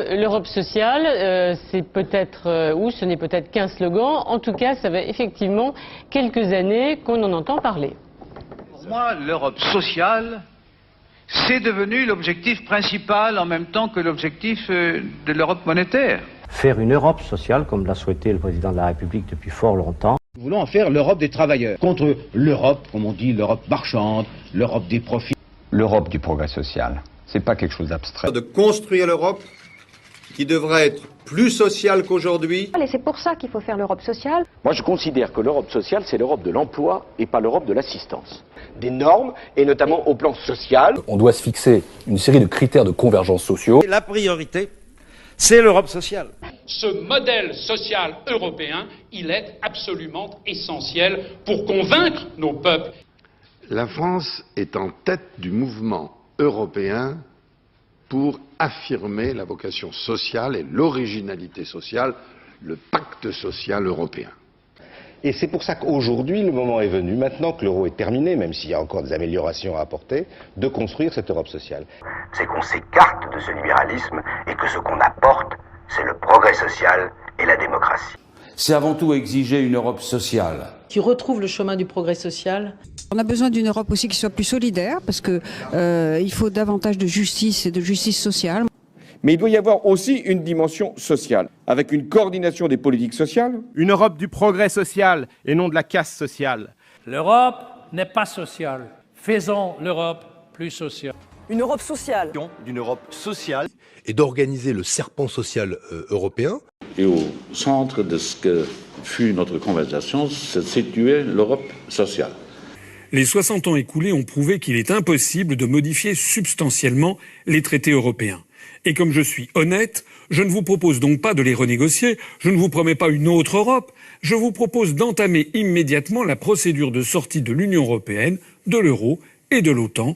l'Europe sociale, c'est peut-être, ou ce n'est peut-être qu'un slogan. En tout cas, ça fait effectivement quelques années qu'on en entend parler. Pour moi, l'Europe sociale, c'est devenu l'objectif principal en même temps que l'objectif de l'Europe monétaire. Faire une Europe sociale, comme l'a souhaité le président de la République depuis fort longtemps. Nous voulons en faire l'Europe des travailleurs, contre l'Europe, comme on dit, l'Europe marchande, l'Europe des profits. L'Europe du progrès social, c'est pas quelque chose d'abstrait. De construire l'Europe qui devrait être plus sociale qu'aujourd'hui. Et c'est pour ça qu'il faut faire l'Europe sociale. Moi, je considère que l'Europe sociale, c'est l'Europe de l'emploi et pas l'Europe de l'assistance. Des normes, et notamment au plan social. On doit se fixer une série de critères de convergence sociaux. La priorité, c'est l'Europe sociale. Ce modèle social européen, il est absolument essentiel pour convaincre nos peuples. La France est en tête du mouvement européen pour affirmer la vocation sociale et l'originalité sociale, le pacte social européen. Et c'est pour ça qu'aujourd'hui, le moment est venu, maintenant que l'euro est terminé, même s'il y a encore des améliorations à apporter, de construire cette Europe sociale. C'est qu'on s'écarte de ce libéralisme et que ce qu'on apporte, c'est le progrès social et la démocratie. C'est avant tout exiger une Europe sociale. Qui retrouve le chemin du progrès social. On a besoin d'une Europe aussi qui soit plus solidaire, parce que il faut davantage de justice et de justice sociale. Mais il doit y avoir aussi une dimension sociale, avec une coordination des politiques sociales. Une Europe du progrès social et non de la casse sociale. L'Europe n'est pas sociale. Faisons l'Europe plus sociale. Une Europe sociale. D'une Europe sociale. Et d'organiser le serpent social européen. Et au centre de ce que fut notre conversation, se situait l'Europe sociale. Les 60 ans écoulés ont prouvé qu'il est impossible de modifier substantiellement les traités européens. Et comme je suis honnête, je ne vous propose donc pas de les renégocier, je ne vous promets pas une autre Europe, je vous propose d'entamer immédiatement la procédure de sortie de l'Union européenne, de l'euro et de l'OTAN.